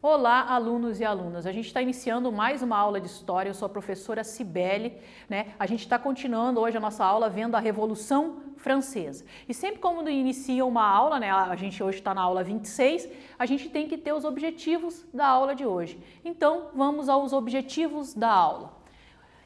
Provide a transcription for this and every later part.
Olá, alunos e alunas. A gente está iniciando mais uma aula de História. Eu sou a professora Cibele, né? A gente está continuando hoje a nossa aula vendo a Revolução Francesa. E sempre quando inicia uma aula, né? A gente hoje está na aula 26, a gente tem que ter os objetivos da aula de hoje. Então, vamos aos objetivos da aula.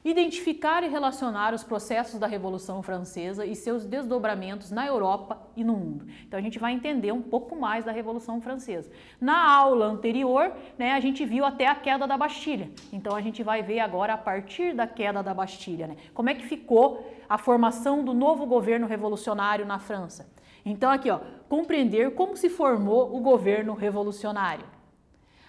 Identificar e relacionar os processos da Revolução Francesa e seus desdobramentos na Europa e no mundo. Então a gente vai entender um pouco mais da Revolução Francesa. Na aula anterior, né, a gente viu até a queda da Bastilha. Então a gente vai ver agora a partir da queda da Bastilha, né, como é que ficou a formação do novo governo revolucionário na França. Então aqui, ó, compreender como se formou o governo revolucionário.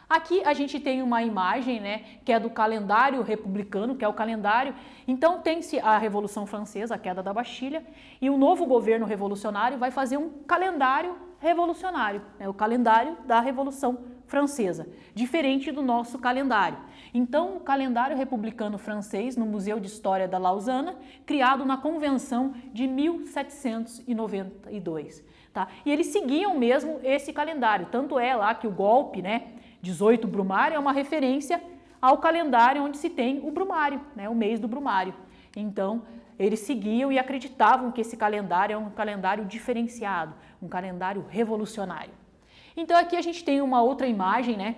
Aqui a gente tem uma imagem, né, que é do calendário republicano, que é o calendário. Então tem-se a Revolução Francesa, a queda da Bastilha, e o novo governo revolucionário vai fazer um calendário revolucionário, né, o calendário da Revolução Francesa, diferente do nosso calendário. Então o calendário republicano francês no Museu de História da Lausanne, criado na Convenção de 1792. Tá? E eles seguiam mesmo esse calendário, tanto é lá que o golpe, né, 18 Brumário é uma referência ao calendário onde se tem o Brumário, né, o mês do Brumário. Então, eles seguiam e acreditavam que esse calendário é um calendário diferenciado, um calendário revolucionário. Então, aqui a gente tem uma outra imagem, né,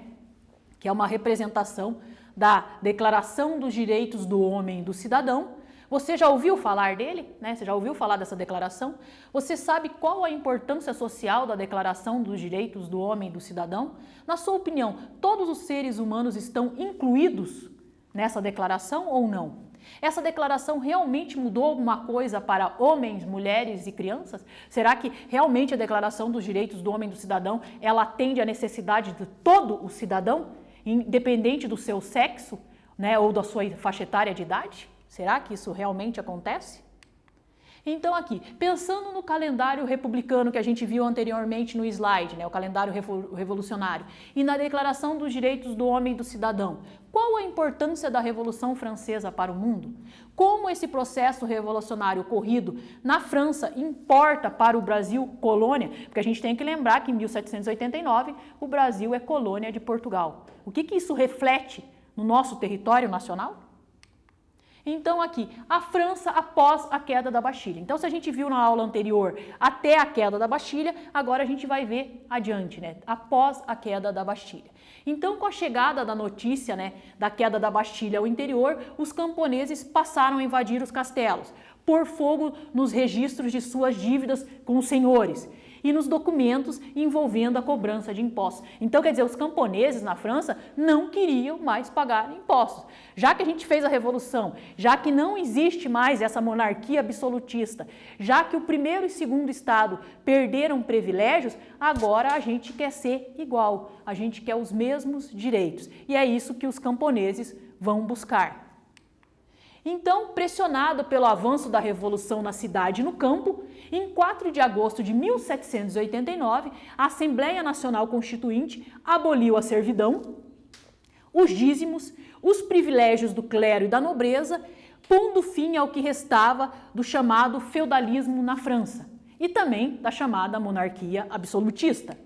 que é uma representação da Declaração dos Direitos do Homem e do Cidadão. Você já ouviu falar dele? Né? Você já ouviu falar dessa declaração? Você sabe qual a importância social da Declaração dos Direitos do Homem e do Cidadão? Na sua opinião, todos os seres humanos estão incluídos nessa declaração ou não? Essa declaração realmente mudou alguma coisa para homens, mulheres e crianças? Será que realmente a Declaração dos Direitos do Homem e do Cidadão, ela atende à necessidade de todo o cidadão, independente do seu sexo, né, ou da sua faixa etária de idade? Será que isso realmente acontece? Então aqui, pensando no calendário republicano que a gente viu anteriormente no slide, né, o calendário revolucionário, e na Declaração dos Direitos do Homem e do Cidadão, qual a importância da Revolução Francesa para o mundo? Como esse processo revolucionário ocorrido na França importa para o Brasil colônia? Porque a gente tem que lembrar que em 1789 o Brasil é colônia de Portugal. O que isso reflete no nosso território nacional? Então aqui, a França após a queda da Bastilha. Então se a gente viu na aula anterior até a queda da Bastilha, agora a gente vai ver adiante, né? Após a queda da Bastilha. Então com a chegada da notícia, né, da queda da Bastilha ao interior, os camponeses passaram a invadir os castelos, pôr fogo nos registros de suas dívidas com os senhores e nos documentos envolvendo a cobrança de impostos. Então, quer dizer, os camponeses na França não queriam mais pagar impostos. Já que a gente fez a revolução, já que não existe mais essa monarquia absolutista, já que o primeiro e segundo estado perderam privilégios, agora a gente quer ser igual, a gente quer os mesmos direitos. E é isso que os camponeses vão buscar. Então, pressionado pelo avanço da revolução na cidade e no campo, em 4 de agosto de 1789, a Assembleia Nacional Constituinte aboliu a servidão, os dízimos, os privilégios do clero e da nobreza, pondo fim ao que restava do chamado feudalismo na França e também da chamada monarquia absolutista.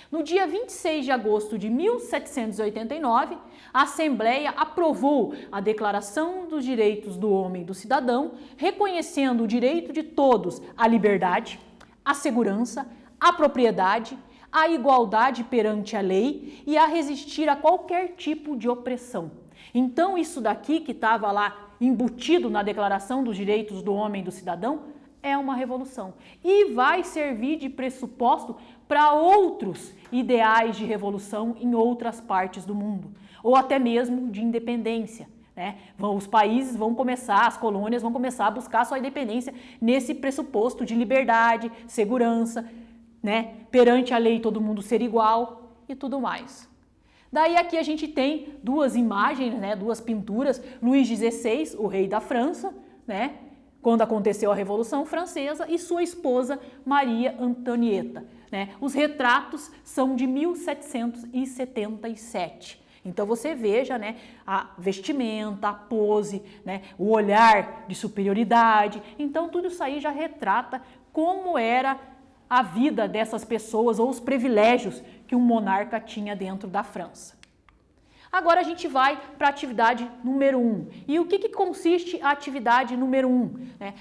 No dia 26 de agosto de 1789, a Assembleia aprovou a Declaração dos Direitos do Homem e do Cidadão, reconhecendo o direito de todos à liberdade, à segurança, à propriedade, à igualdade perante a lei e a resistir a qualquer tipo de opressão. Então, isso daqui que estava lá embutido na Declaração dos Direitos do Homem e do Cidadão é uma revolução e vai servir de pressuposto para outros ideais de revolução em outras partes do mundo, ou até mesmo de independência. Né? Os países vão começar, as colônias vão começar a buscar sua independência nesse pressuposto de liberdade, segurança, né? Perante a lei todo mundo ser igual e tudo mais. Daí aqui a gente tem duas imagens, né? Duas pinturas, Luís XVI, o rei da França, né? Quando aconteceu a Revolução Francesa, e sua esposa Maria Antonieta. Né? Os retratos são de 1777. Então você veja, né, a vestimenta, a pose, né, o olhar de superioridade. Então tudo isso aí já retrata como era a vida dessas pessoas ou os privilégios que um monarca tinha dentro da França. Agora a gente vai para a atividade número 1. E o que consiste a atividade número 1?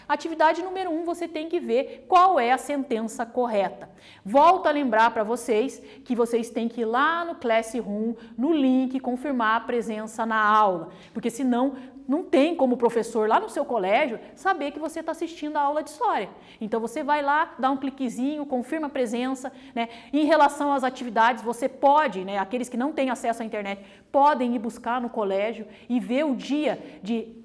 A atividade número 1 você tem que ver qual é a sentença correta. Volto a lembrar para vocês que vocês têm que ir lá no Classroom, no link, confirmar a presença na aula, porque senão não tem como o professor lá no seu colégio saber que você está assistindo a aula de história. Então você vai lá, dá um cliquezinho, confirma a presença, né? Em relação às atividades, você pode, né, aqueles que não têm acesso à internet, podem ir buscar no colégio e ver o dia de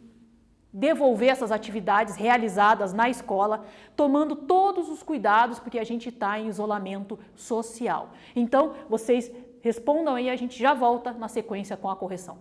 devolver essas atividades realizadas na escola, tomando todos os cuidados, porque a gente está em isolamento social. Então, vocês respondam aí, a gente já volta na sequência com a correção.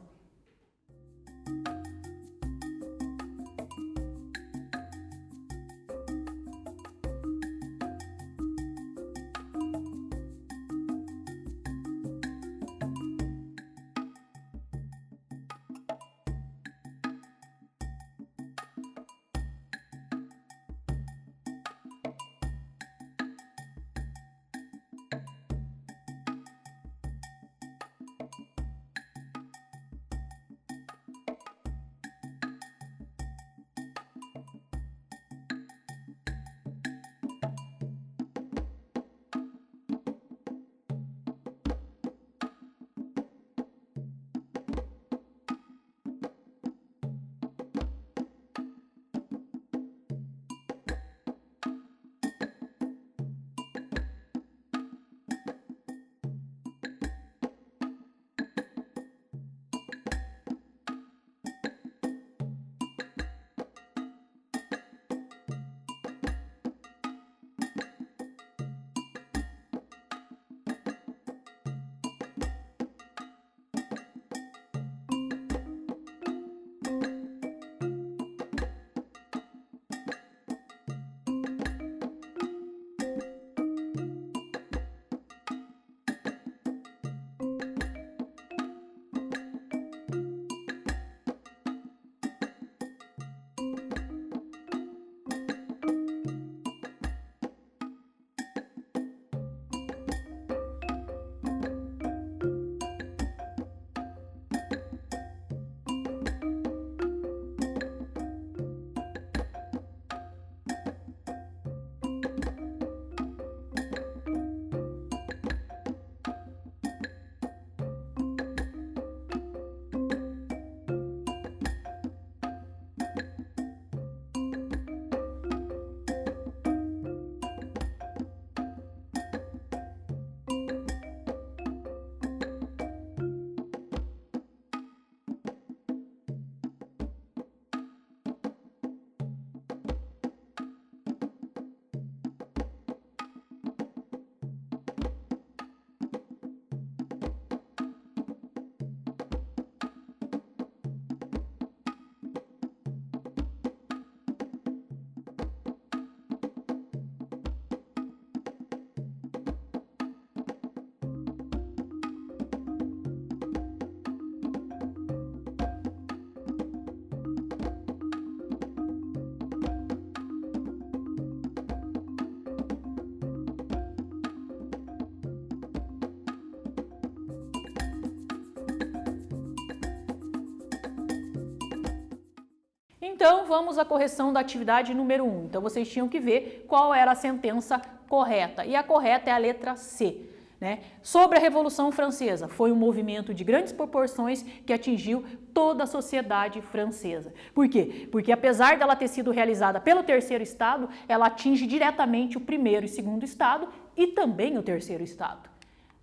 Então, vamos à correção da atividade número 1. Então, vocês tinham que ver qual era a sentença correta. E a correta é a letra C. Né? Sobre a Revolução Francesa, foi um movimento de grandes proporções que atingiu toda a sociedade francesa. Por quê? Porque apesar dela ter sido realizada pelo terceiro estado, ela atinge diretamente o primeiro e segundo estado e também o terceiro estado.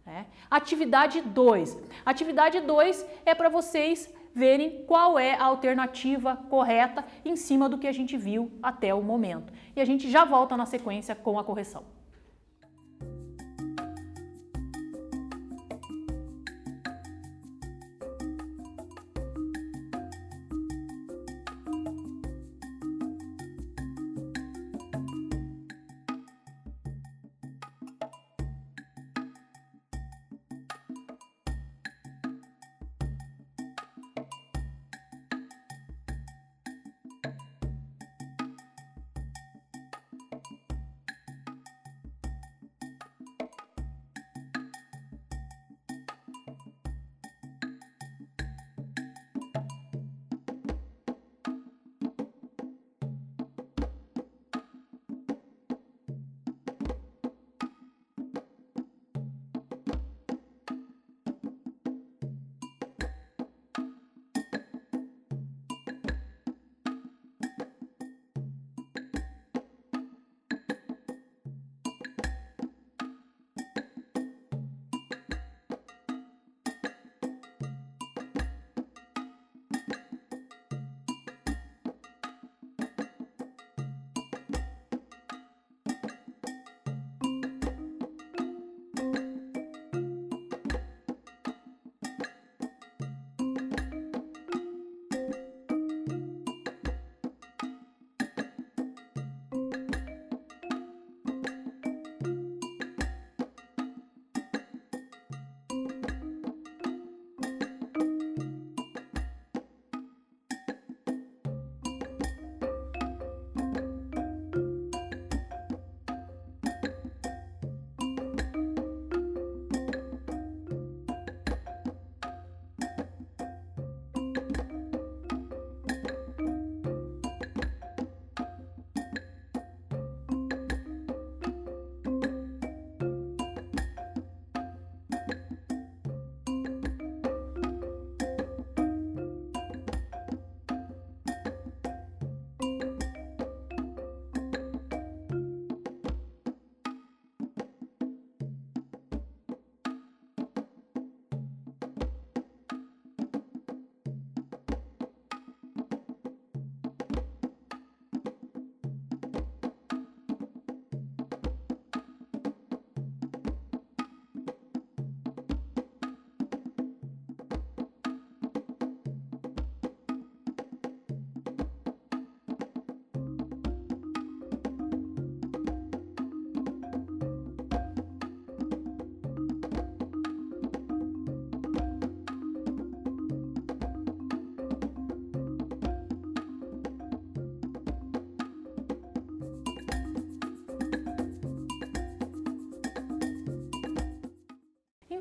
Né? Atividade 2. Atividade 2 é para vocês verem qual é a alternativa correta em cima do que a gente viu até o momento. E a gente já volta na sequência com a correção.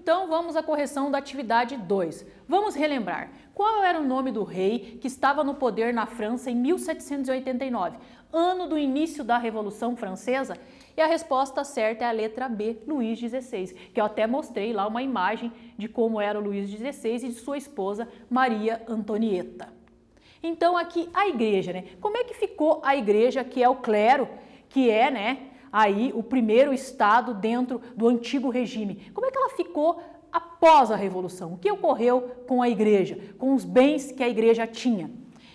Então vamos à correção da atividade 2. Vamos relembrar. Qual era o nome do rei que estava no poder na França em 1789, ano do início da Revolução Francesa? E a resposta certa é a letra B, Luís XVI, que eu até mostrei lá uma imagem de como era o Luís XVI e de sua esposa Maria Antonieta. Então aqui a igreja, né? Como é que ficou a igreja, que é o clero, que é, né, aí o primeiro estado dentro do antigo regime? Como é que ela ficou após a Revolução? O que ocorreu com a igreja, com os bens que a igreja tinha?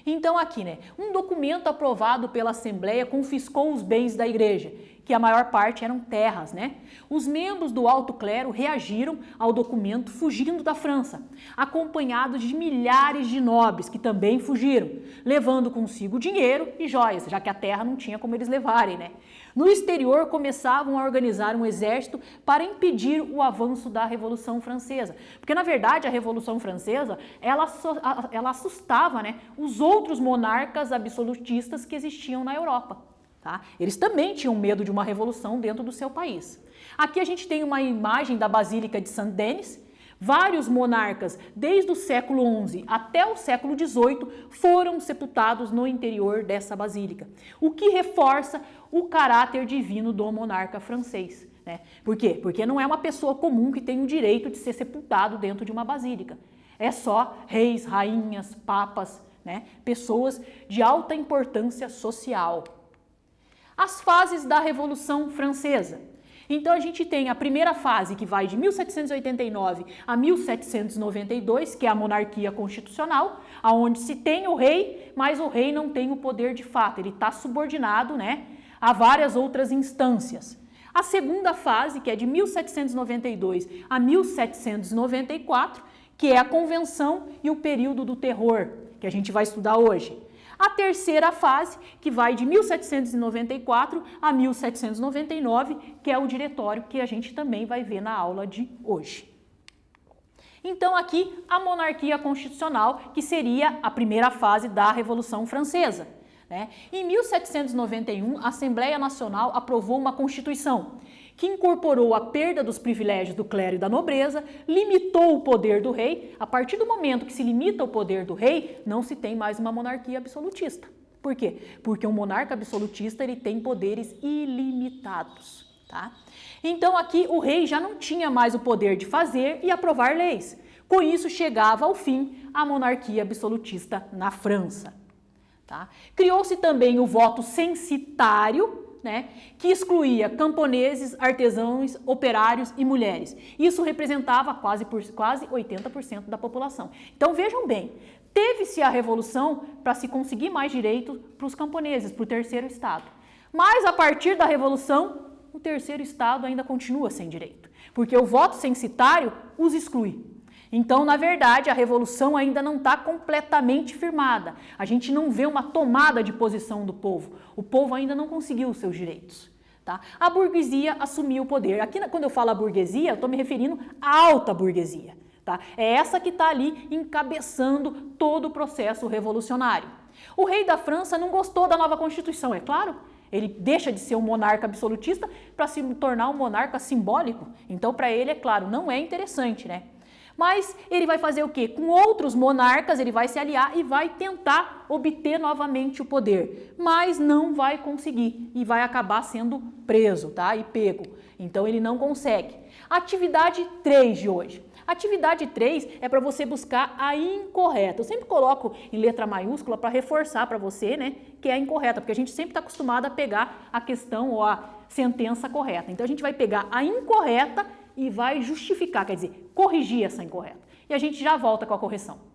Então aqui, né, um documento aprovado pela Assembleia confiscou os bens da igreja, que a maior parte eram terras, né? Os membros do alto clero reagiram ao documento fugindo da França, acompanhados de milhares de nobres que também fugiram, levando consigo dinheiro e joias, já que a terra não tinha como eles levarem, né? No exterior começavam a organizar um exército para impedir o avanço da Revolução Francesa, porque na verdade a Revolução Francesa ela assustava, né, os outros monarcas absolutistas que existiam na Europa. Tá? Eles também tinham medo de uma revolução dentro do seu país. Aqui a gente tem uma imagem da Basílica de Saint-Denis. Vários monarcas, desde o século XI até o século XVIII, foram sepultados no interior dessa basílica, o que reforça o caráter divino do monarca francês. Né? Por quê? Porque não é uma pessoa comum que tem o direito de ser sepultado dentro de uma basílica. É só reis, rainhas, papas, né? Pessoas de alta importância social. As fases da Revolução Francesa. Então a gente tem a primeira fase, que vai de 1789 a 1792, que é a monarquia constitucional, onde se tem o rei, mas o rei não tem o poder de fato, ele está subordinado, né, a várias outras instâncias. A segunda fase, que é de 1792 a 1794, que é a Convenção e o período do terror, que a gente vai estudar hoje. A terceira fase, que vai de 1794 a 1799, que é o diretório, que a gente também vai ver na aula de hoje. Então aqui a monarquia constitucional, que seria a primeira fase da Revolução Francesa. Né? Em 1791, a Assembleia Nacional aprovou uma Constituição que incorporou a perda dos privilégios do clero e da nobreza, limitou o poder do rei. A partir do momento que se limita o poder do rei, não se tem mais uma monarquia absolutista. Por quê? Porque um monarca absolutista ele tem poderes ilimitados. Tá? Então aqui o rei já não tinha mais o poder de fazer e aprovar leis. Com isso chegava ao fim a monarquia absolutista na França. Tá? Criou-se também o voto censitário, né, que excluía camponeses, artesãos, operários e mulheres. Isso representava quase 80% da população. Então vejam bem, teve-se a revolução para se conseguir mais direitos para os camponeses, para o terceiro estado. Mas a partir da revolução, o terceiro estado ainda continua sem direito, porque o voto censitário os exclui. Então, na verdade, a revolução ainda não está completamente firmada. A gente não vê uma tomada de posição do povo. O povo ainda não conseguiu os seus direitos. Tá? A burguesia assumiu o poder. Aqui, quando eu falo a burguesia, eu estou me referindo à alta burguesia. Tá? É essa que está ali encabeçando todo o processo revolucionário. O rei da França não gostou da nova Constituição, é claro. Ele deixa de ser um monarca absolutista para se tornar um monarca simbólico. Então, para ele, é claro, não é interessante, né? Mas ele vai fazer o quê? Com outros monarcas, ele vai se aliar e vai tentar obter novamente o poder. Mas não vai conseguir e vai acabar sendo preso, tá? E pego. Então ele não consegue. Atividade 3 de hoje. Atividade 3 é para você buscar a incorreta. Eu sempre coloco em letra maiúscula para reforçar para você, né, que é a incorreta, porque a gente sempre está acostumado a pegar a questão ou a sentença correta. Então a gente vai pegar a incorreta e vai justificar, quer dizer, corrigir essa incorreta. E a gente já volta com a correção.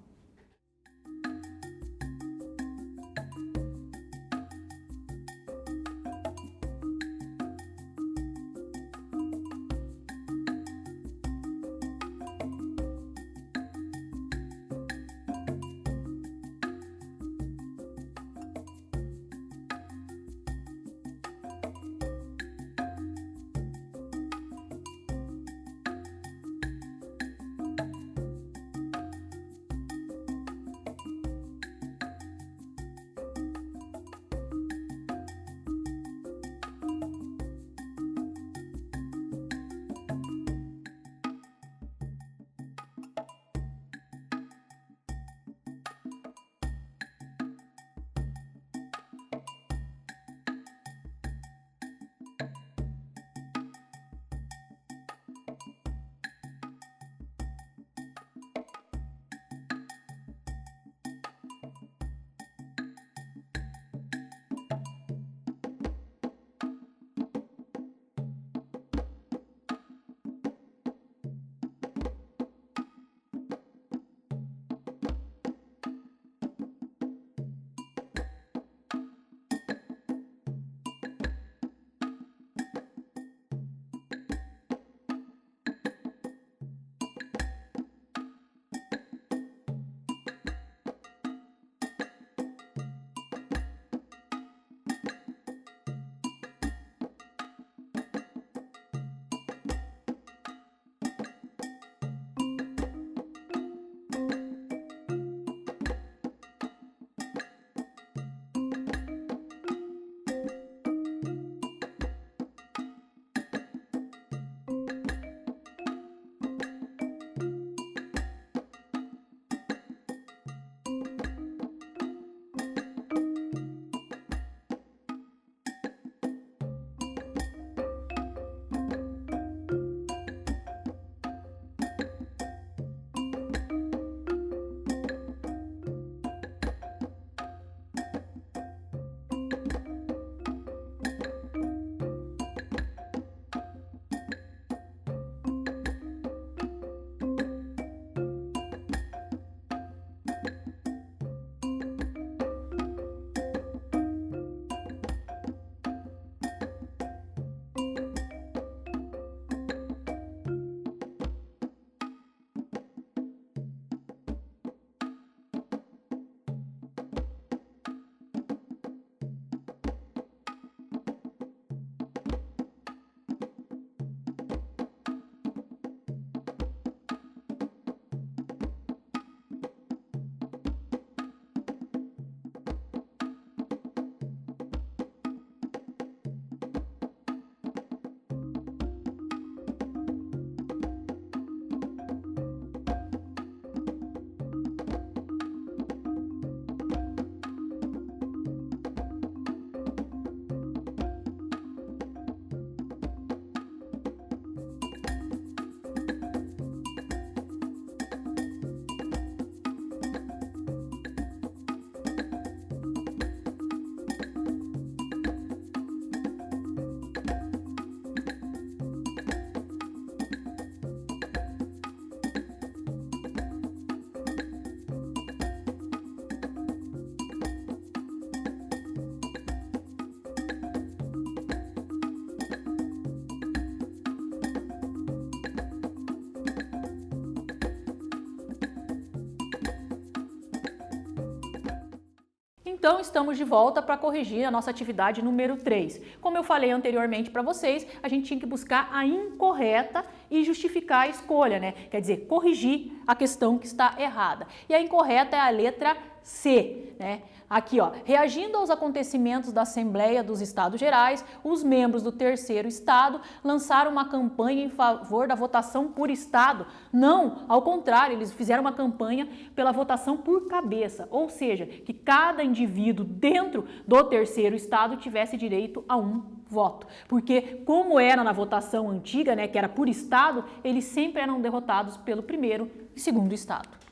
Então, estamos de volta para corrigir a nossa atividade número 3. Como eu falei anteriormente para vocês, a gente tinha que buscar a incorreta e justificar a escolha, né? Quer dizer, corrigir a questão que está errada. E a incorreta é a letra C, né? Aqui, ó, reagindo aos acontecimentos da Assembleia dos Estados Gerais, os membros do terceiro estado lançaram uma campanha em favor da votação por estado. Não, ao contrário, eles fizeram uma campanha pela votação por cabeça, ou seja, que cada indivíduo dentro do terceiro estado tivesse direito a um voto. Porque como era na votação antiga, né, que era por estado, eles sempre eram derrotados pelo primeiro e segundo estado.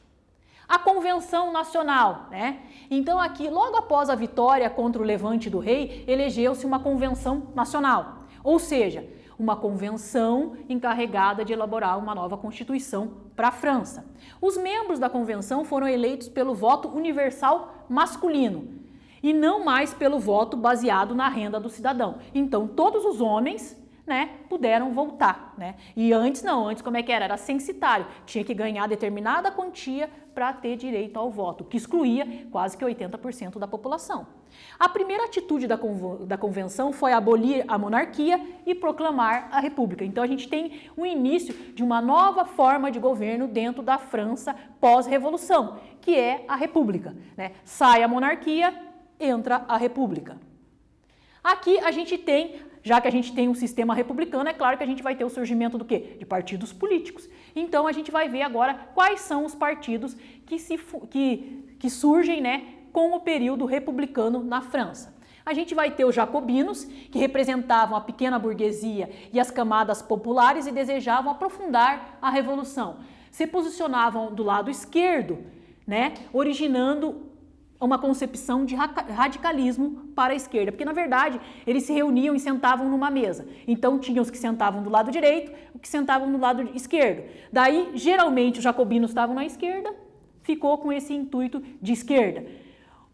A Convenção Nacional, né? Então aqui, logo após a vitória contra o Levante do Rei, elegeu-se uma Convenção Nacional, ou seja, uma convenção encarregada de elaborar uma nova Constituição para a França. Os membros da convenção foram eleitos pelo voto universal masculino e não mais pelo voto baseado na renda do cidadão. Então todos os homens, né, puderam votar, né? E antes não, antes como é que era? Era censitário, tinha que ganhar determinada quantia para ter direito ao voto, que excluía quase que 80% da população. A primeira atitude da convenção foi abolir a monarquia e proclamar a república. Então a gente tem o início de uma nova forma de governo dentro da França pós-revolução, que é a república, né? Sai a monarquia, entra a república. Aqui a gente tem, já que a gente tem um sistema republicano, é claro que a gente vai ter o surgimento do quê? De partidos políticos. Então a gente vai ver agora quais são os partidos que surgem, né, com o período republicano na França. A gente vai ter os jacobinos, que representavam a pequena burguesia e as camadas populares e desejavam aprofundar a revolução. Se posicionavam do lado esquerdo, né, originando uma concepção de radicalismo para a esquerda, porque na verdade eles se reuniam e sentavam numa mesa. Então tinham os que sentavam do lado direito, os que sentavam do lado esquerdo. Daí, geralmente, os jacobinos estavam na esquerda, ficou com esse intuito de esquerda,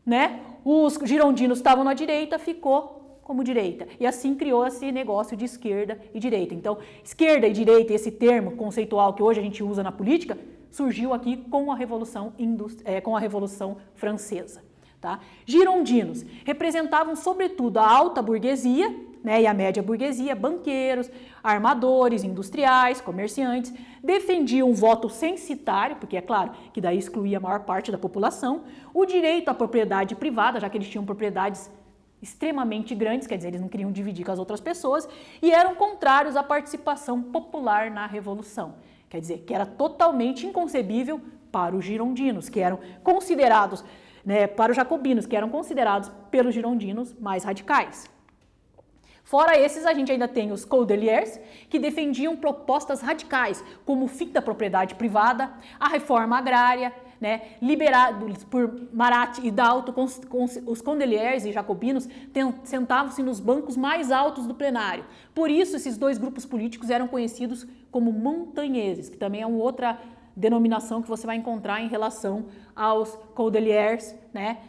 né? Os girondinos estavam na direita, ficou como direita. E assim criou esse negócio de esquerda e direita. Então, esquerda e direita, esse termo conceitual que hoje a gente usa na política, surgiu aqui com a Revolução Francesa. Tá? Girondinos representavam sobretudo a alta burguesia, né, e a média burguesia, banqueiros, armadores, industriais, comerciantes, defendiam o voto censitário, porque é claro que daí excluía a maior parte da população, o direito à propriedade privada, já que eles tinham propriedades extremamente grandes, quer dizer, eles não queriam dividir com as outras pessoas, e eram contrários à participação popular na Revolução. Quer dizer, que era totalmente inconcebível para os girondinos, que eram considerados, né, para os jacobinos, que eram considerados pelos girondinos mais radicais. Fora esses, a gente ainda tem os Cordeliers, que defendiam propostas radicais, como o fim da propriedade privada, a reforma agrária, né, liberados por Marat e Dalton, os Cordeliers e jacobinos sentavam-se nos bancos mais altos do plenário. Por isso, esses dois grupos políticos eram conhecidos como montanheses, que também é uma outra denominação que você vai encontrar em relação aos Cordeliers, né,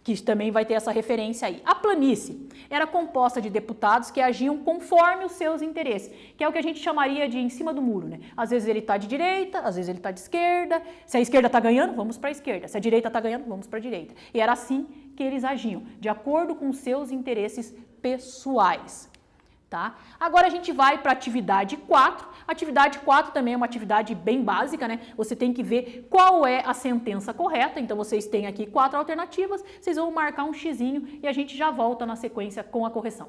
que também vai ter essa referência aí. A planície era composta de deputados que agiam conforme os seus interesses, que é o que a gente chamaria de em cima do muro, né? Às vezes ele está de direita, às vezes ele está de esquerda. Se a esquerda está ganhando, vamos para a esquerda. Se a direita está ganhando, vamos para a direita. E era assim que eles agiam, de acordo com os seus interesses pessoais. Tá? Agora a gente vai para a atividade 4. A atividade 4 também é uma atividade bem básica, né? Você tem que ver qual é a sentença correta. Então vocês têm aqui 4 alternativas, vocês vão marcar um xizinho e a gente já volta na sequência com a correção.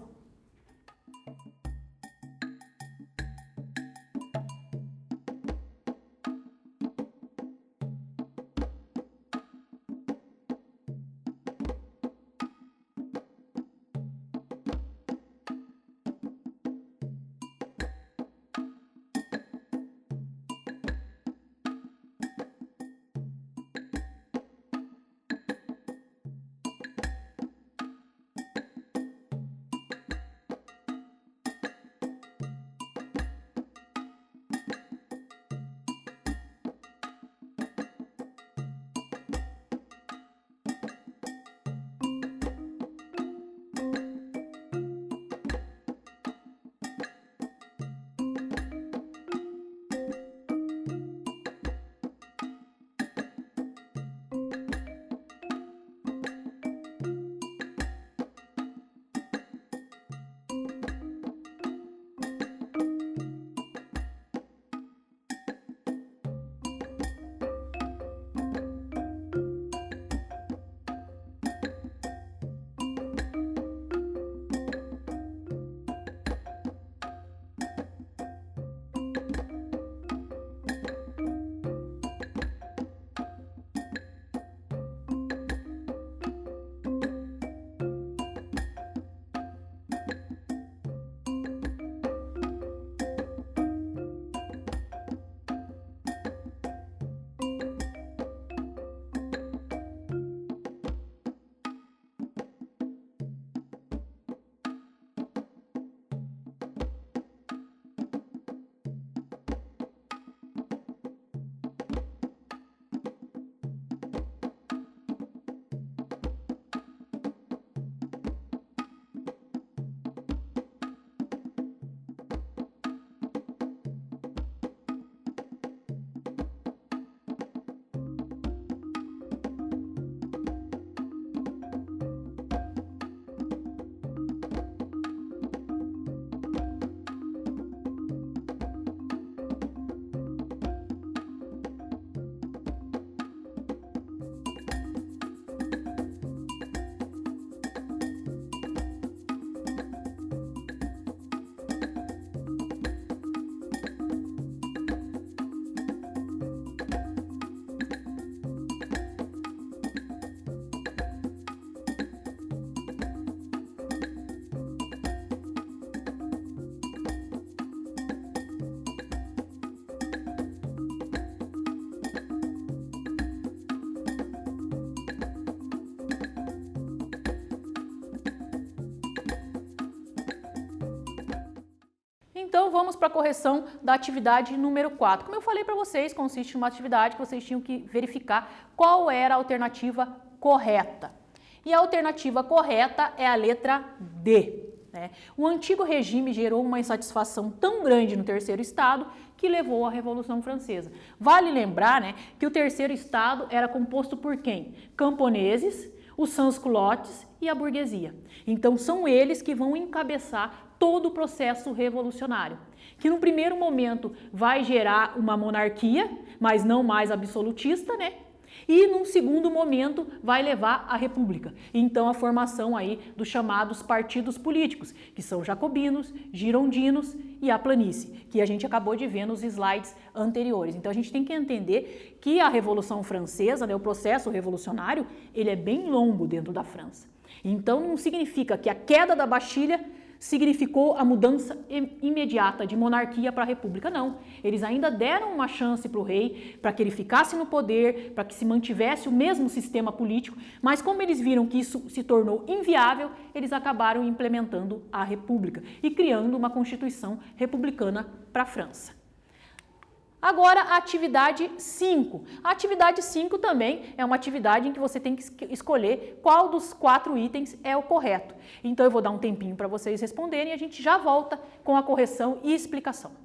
Então vamos para a correção da atividade número 4. Como eu falei para vocês, consiste em uma atividade que vocês tinham que verificar qual era a alternativa correta. E a alternativa correta é a letra D. O antigo regime gerou uma insatisfação tão grande no terceiro estado que levou à Revolução Francesa. Vale lembrar, que o terceiro estado era composto por quem? Camponeses, os sans-culottes e a burguesia. Então são eles que vão encabeçar todo o processo revolucionário, que no primeiro momento vai gerar uma monarquia, mas não mais absolutista, e num segundo momento vai levar à república. Então a formação aí dos chamados partidos políticos, que são jacobinos, girondinos e a planície, que a gente acabou de ver nos slides anteriores. Então a gente tem que entender que a Revolução Francesa, o processo revolucionário, ele é bem longo dentro da França. Então não significa que a queda da Bastilha significou a mudança imediata de monarquia para a república, não. Eles ainda deram uma chance para o rei, para que ele ficasse no poder, para que se mantivesse o mesmo sistema político, mas como eles viram que isso se tornou inviável, eles acabaram implementando a república e criando uma constituição republicana para a França. Agora, a atividade 5. A atividade 5 também é uma atividade em que você tem que escolher qual dos 4 itens é o correto. Então, eu vou dar um tempinho para vocês responderem e a gente já volta com a correção e explicação.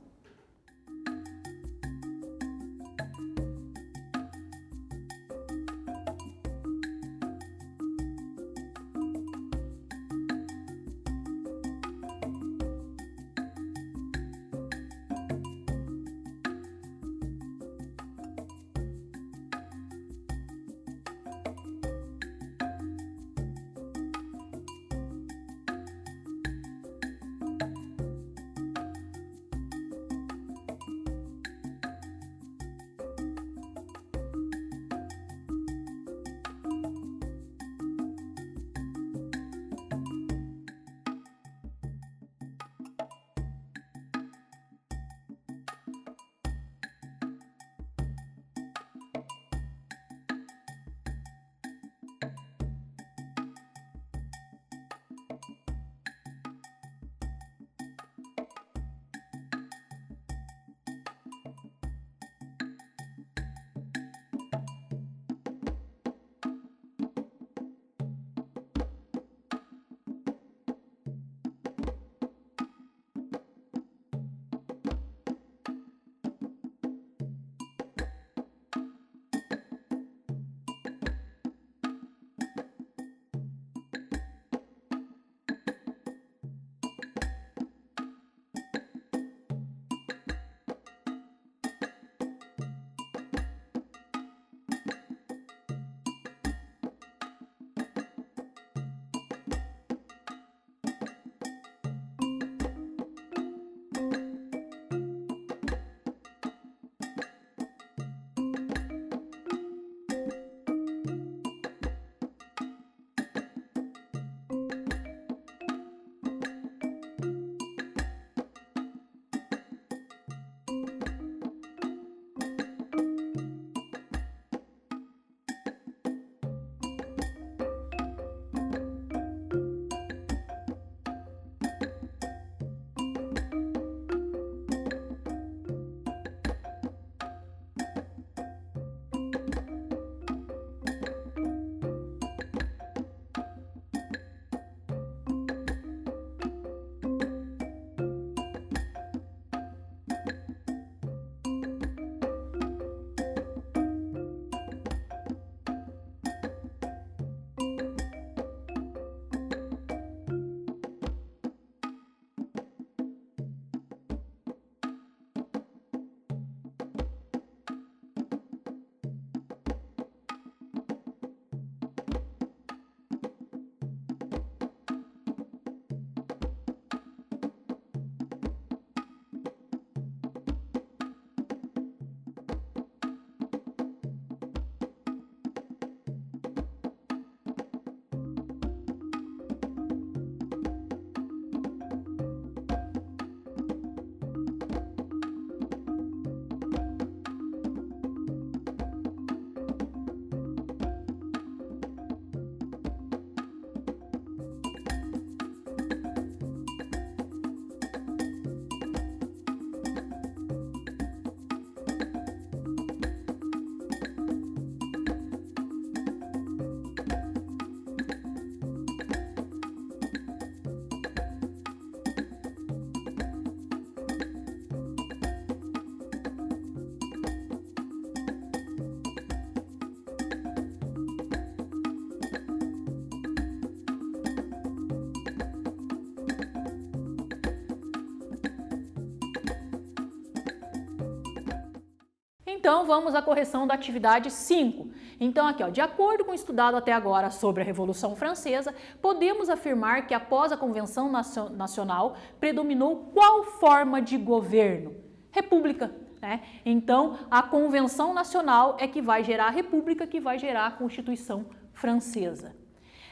Então, vamos à correção da atividade 5. Então, aqui, ó, de acordo com o estudado até agora sobre a Revolução Francesa, podemos afirmar que após a Convenção Nacional predominou qual forma de governo? República. Né? Então, a Convenção Nacional é que vai gerar a República, que vai gerar a Constituição Francesa.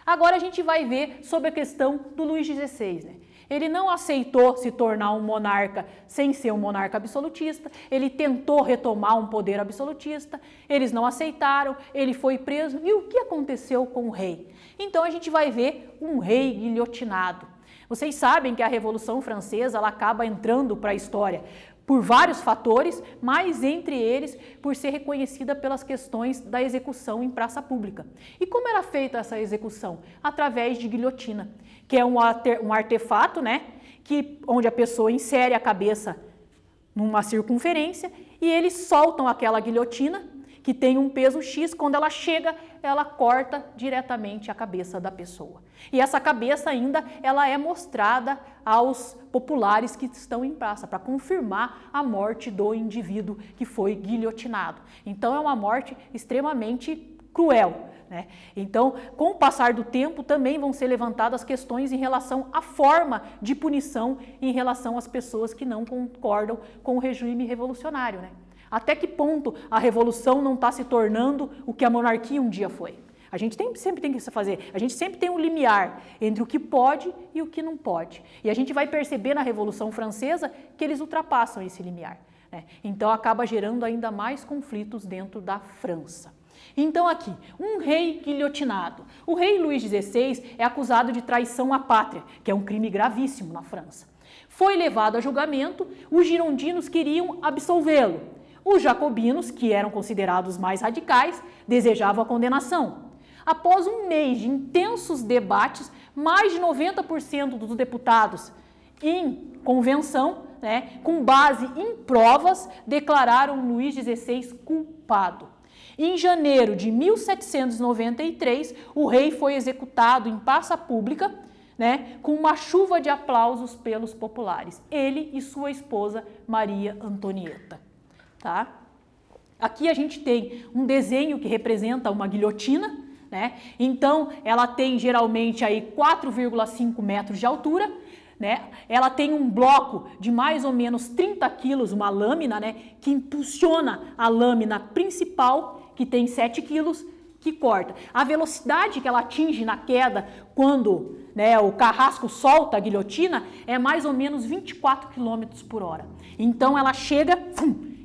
Agora a gente vai ver sobre a questão do Luís XVI, né? Ele não aceitou se tornar um monarca sem ser um monarca absolutista, ele tentou retomar um poder absolutista, eles não aceitaram, ele foi preso. E o que aconteceu com o rei? Então a gente vai ver um rei guilhotinado. Vocês sabem que a Revolução Francesa ela acaba entrando para a história por vários fatores, mas entre eles por ser reconhecida pelas questões da execução em praça pública. E como era feita essa execução? Através de guilhotina, que é um artefato, né, onde a pessoa insere a cabeça numa circunferência e eles soltam aquela guilhotina, que tem um peso X, quando ela chega, ela corta diretamente a cabeça da pessoa. E essa cabeça ainda, ela é mostrada aos populares que estão em praça, para confirmar a morte do indivíduo que foi guilhotinado. Então é uma morte extremamente cruel. Né? Então, com o passar do tempo, também vão ser levantadas questões em relação à forma de punição em relação às pessoas que não concordam com o regime revolucionário. Né? Até que ponto a revolução não está se tornando o que a monarquia um dia foi? A gente sempre tem que fazer, a gente sempre tem um limiar entre o que pode e o que não pode. E a gente vai perceber na Revolução Francesa que eles ultrapassam esse limiar. Né? Então acaba gerando ainda mais conflitos dentro da França. Então aqui, um rei guilhotinado. O rei Luís XVI é acusado de traição à pátria, que é um crime gravíssimo na França. Foi levado a julgamento, os girondinos queriam absolvê-lo. Os jacobinos, que eram considerados mais radicais, desejavam a condenação. Após um mês de intensos debates, mais de 90% dos deputados em convenção, né, com base em provas, declararam Luís XVI culpado. Em janeiro de 1793, o rei foi executado em praça pública, né, com uma chuva de aplausos pelos populares. Ele e sua esposa Maria Antonieta. Tá? Aqui a gente tem um desenho que representa uma guilhotina, né? Então ela tem geralmente aí 4,5 metros de altura, né? Ela tem um bloco de mais ou menos 30 quilos, uma lâmina, né, que impulsiona a lâmina principal, que tem 7 quilos, que corta. A velocidade que ela atinge na queda quando, né, o carrasco solta a guilhotina é mais ou menos 24 km por hora. Então ela chega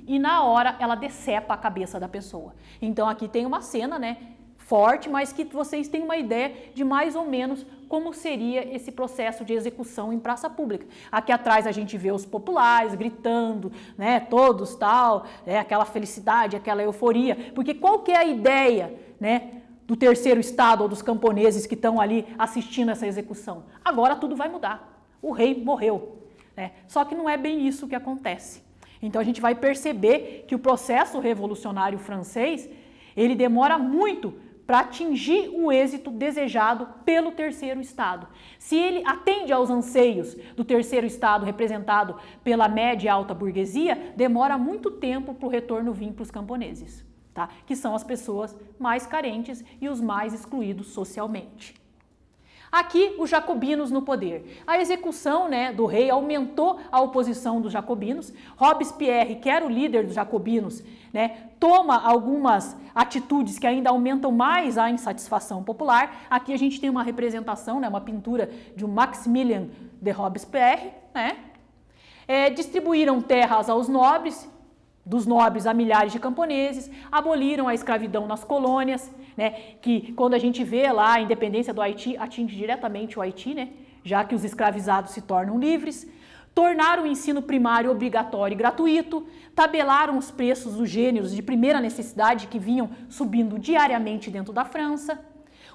e na hora ela decepa a cabeça da pessoa. Então aqui tem uma cena, né, forte, mas que vocês têm uma ideia de mais ou menos como seria esse processo de execução em praça pública. Aqui atrás a gente vê os populares gritando, né, todos tal, aquela felicidade, aquela euforia, porque qual que é a ideia, né, do terceiro estado ou dos camponeses que estão ali assistindo essa execução? Agora tudo vai mudar, o rei morreu, né? Só que não é bem isso que acontece. Então a gente vai perceber que o processo revolucionário francês, ele demora muito para atingir o êxito desejado pelo terceiro estado. Se ele atende aos anseios do terceiro estado representado pela média e alta burguesia, demora muito tempo para o retorno vir para os camponeses, tá? Que são as pessoas mais carentes e os mais excluídos socialmente. Aqui, os jacobinos no poder. A execução, né, do rei aumentou a oposição dos jacobinos. Robespierre, que era o líder dos jacobinos, né, toma algumas atitudes que ainda aumentam mais a insatisfação popular. Aqui a gente tem uma representação, né, uma pintura de um Maximilien de Robespierre. Né? Distribuíram terras aos nobres, dos nobres a milhares de camponeses, aboliram a escravidão nas colônias, né, que quando a gente vê lá a independência do Haiti, atinge diretamente o Haiti, né, já que os escravizados se tornam livres, tornaram o ensino primário obrigatório e gratuito, tabelaram os preços dos gêneros de primeira necessidade que vinham subindo diariamente dentro da França.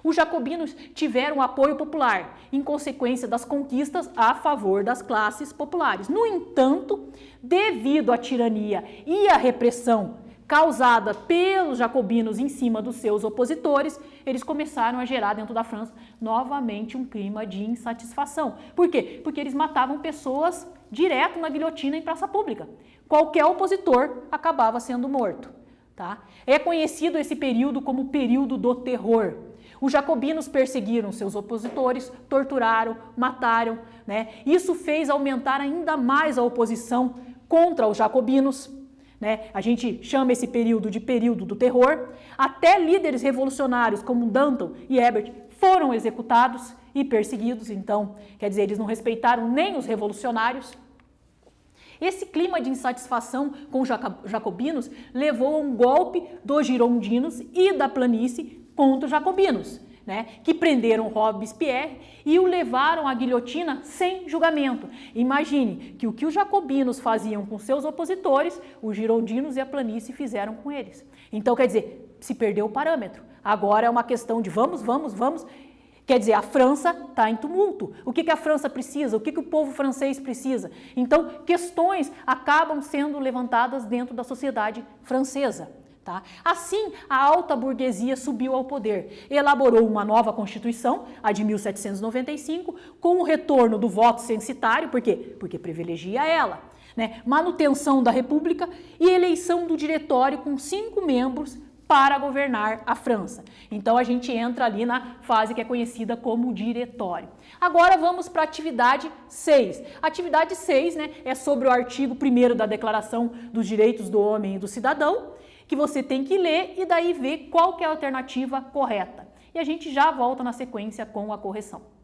Os jacobinos tiveram apoio popular, em consequência das conquistas a favor das classes populares. No entanto, devido à tirania e à repressão causada pelos jacobinos em cima dos seus opositores, eles começaram a gerar dentro da França novamente um clima de insatisfação. Por quê? Porque eles matavam pessoas direto na guilhotina em praça pública. Qualquer opositor acabava sendo morto. tá? É conhecido esse período como o período do terror. Os jacobinos perseguiram seus opositores, torturaram, mataram, né? Isso fez aumentar ainda mais a oposição contra os jacobinos, né? A gente chama esse período de período do terror. Até líderes revolucionários como Danton e Hebert foram executados e perseguidos, então, quer dizer, eles não respeitaram nem os revolucionários. Esse clima de insatisfação com os jacobinos levou a um golpe dos girondinos e da planície contra os jacobinos, né, que prenderam Robespierre e o levaram à guilhotina sem julgamento. Imagine que o que os jacobinos faziam com seus opositores, os girondinos e a planície fizeram com eles. Então, quer dizer, se perdeu o parâmetro. Agora é uma questão de vamos. Quer dizer, a França está em tumulto. O que a França precisa? O que o povo francês precisa? Então, questões acabam sendo levantadas dentro da sociedade francesa. Tá? Assim, a alta burguesia subiu ao poder, elaborou uma nova Constituição, a de 1795, com o retorno do voto censitário, por quê? Porque privilegia ela, né? Manutenção da República e eleição do diretório com 5 membros para governar a França. Então, a gente entra ali na fase que é conhecida como diretório. Agora, vamos para a atividade 6. A atividade 6, né, é sobre o artigo 1º da Declaração dos Direitos do Homem e do Cidadão, que você tem que ler e daí ver qual que é a alternativa correta. E a gente já volta na sequência com a correção.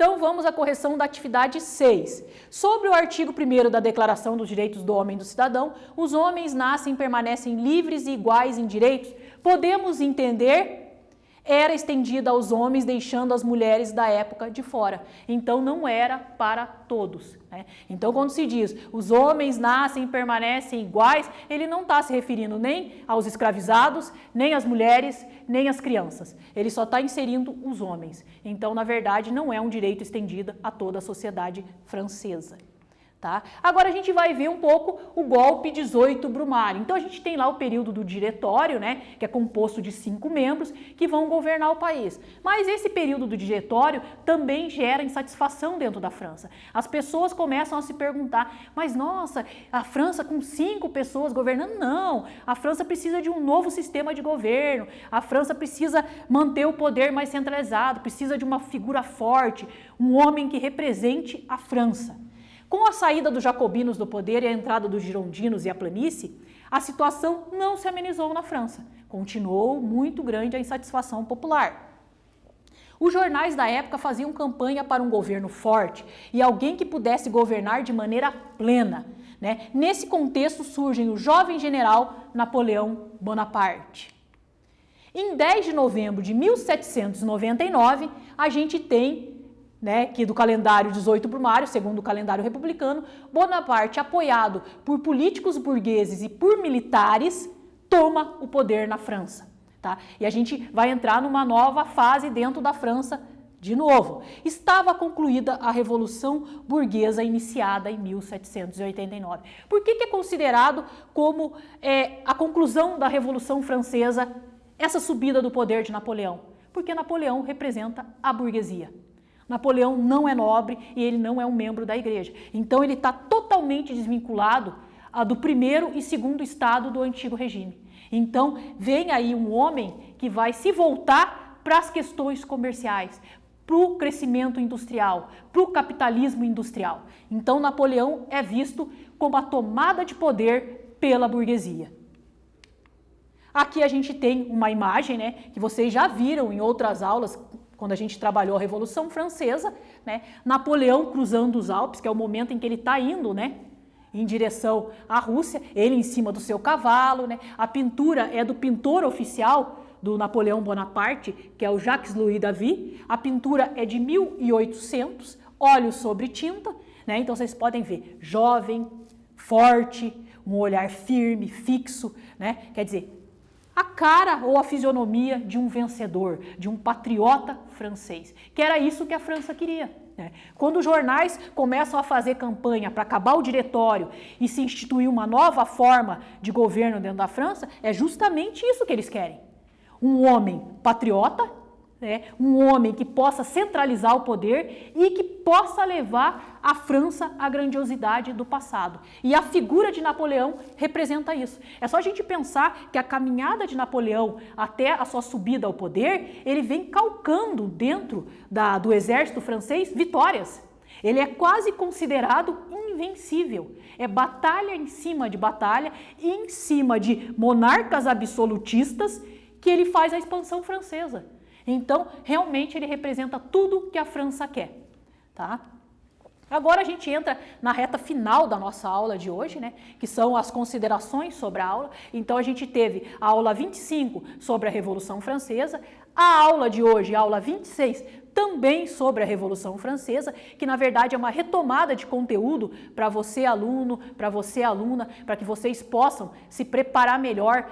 Então vamos à correção da atividade 6. Sobre o artigo 1º da Declaração dos Direitos do Homem e do Cidadão, os homens nascem e permanecem livres e iguais em direitos. Podemos entender, era estendida aos homens, deixando as mulheres da época de fora. Então não era para todos, né? Então quando se diz os homens nascem e permanecem iguais, ele não está se referindo nem aos escravizados, nem às mulheres, nem às crianças. Ele só está inserindo os homens. Então, na verdade, não é um direito estendido a toda a sociedade francesa. Tá? Agora a gente vai ver um pouco o golpe 18 Brumário. Então a gente tem lá o período do diretório, né, que é composto de 5 membros que vão governar o país. Mas esse período do diretório também gera insatisfação dentro da França. As pessoas começam a se perguntar, mas nossa, a França com 5 pessoas governando? Não, a França precisa de um novo sistema de governo, a França precisa manter o poder mais centralizado, precisa de uma figura forte, um homem que represente a França. Com a saída dos jacobinos do poder e a entrada dos girondinos e a planície, a situação não se amenizou na França. Continuou muito grande a insatisfação popular. Os jornais da época faziam campanha para um governo forte e alguém que pudesse governar de maneira plena, né? Nesse contexto surge o jovem general Napoleão Bonaparte. Em 10 de novembro de 1799, a gente tem, né, que do calendário 18 Brumário, segundo o calendário republicano, Bonaparte, apoiado por políticos burgueses e por militares, toma o poder na França. Tá? E a gente vai entrar numa nova fase dentro da França de novo. Estava concluída a Revolução Burguesa iniciada em 1789. Por que é considerado como a conclusão da Revolução Francesa essa subida do poder de Napoleão? Porque Napoleão representa a burguesia. Napoleão não é nobre e ele não é um membro da igreja. Então ele está totalmente desvinculado do primeiro e segundo estado do antigo regime. Então vem aí um homem que vai se voltar para as questões comerciais, para o crescimento industrial, para o capitalismo industrial. Então Napoleão é visto como a tomada de poder pela burguesia. Aqui a gente tem uma imagem, né, que vocês já viram em outras aulas, quando a gente trabalhou a Revolução Francesa, né, Napoleão cruzando os Alpes, que é o momento em que ele está indo, né, em direção à Rússia, ele em cima do seu cavalo, né, a pintura é do pintor oficial do Napoleão Bonaparte, que é o Jacques-Louis David, a pintura é de 1800, óleo sobre tinta, né, então vocês podem ver, jovem, forte, um olhar firme, fixo, né, quer dizer, a cara ou a fisionomia de um vencedor, de um patriota francês, que era isso que a França queria, né? Quando os jornais começam a fazer campanha para acabar o diretório e se instituir uma nova forma de governo dentro da França, é justamente isso que eles querem. Um homem patriota, né? Um homem que possa centralizar o poder e que possa levar a França à grandiosidade do passado. E a figura de Napoleão representa isso. É só a gente pensar que a caminhada de Napoleão até a sua subida ao poder, ele vem calcando dentro do exército francês vitórias. Ele é quase considerado invencível. É batalha em cima de batalha, em cima de monarcas absolutistas, que ele faz a expansão francesa. Então, realmente, ele representa tudo que a França quer, tá? Agora a gente entra na reta final da nossa aula de hoje, né? Que são as considerações sobre a aula. Então, a gente teve a aula 25 sobre a Revolução Francesa, a aula de hoje, a aula 26, também sobre a Revolução Francesa, que na verdade é uma retomada de conteúdo para você, aluno, para você, aluna, para que vocês possam se preparar melhor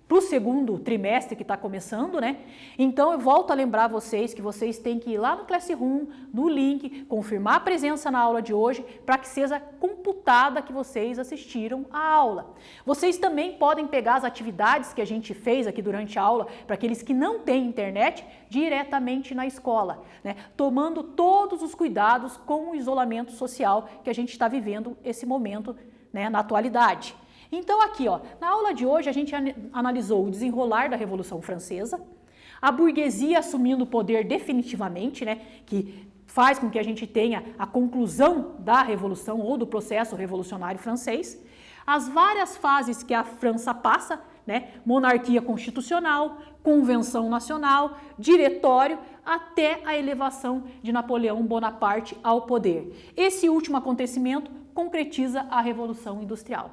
para o segundo trimestre que está começando, né? Então eu volto a lembrar vocês que vocês têm que ir lá no Classroom, no link, confirmar a presença na aula de hoje para que seja computada que vocês assistiram a aula. Vocês também podem pegar as atividades que a gente fez aqui durante a aula para aqueles que não têm internet diretamente na escola, né? Tomando todos os cuidados com o isolamento social que a gente está vivendo esse momento, né, na atualidade. Então aqui, ó, na aula de hoje a gente analisou o desenrolar da Revolução Francesa, a burguesia assumindo o poder definitivamente, né, que faz com que a gente tenha a conclusão da Revolução ou do processo revolucionário francês, as várias fases que a França passa, né? Monarquia constitucional, convenção nacional, diretório, até a elevação de Napoleão Bonaparte ao poder. Esse último acontecimento concretiza a Revolução Industrial.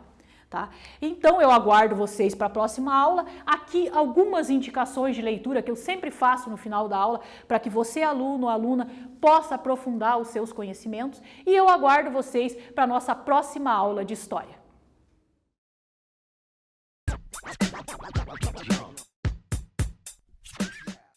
Tá? Então eu aguardo vocês para a próxima aula. Aqui algumas indicações de leitura que eu sempre faço no final da aula para que você, aluno ou aluna, possa aprofundar os seus conhecimentos, e eu aguardo vocês para a nossa próxima aula de História.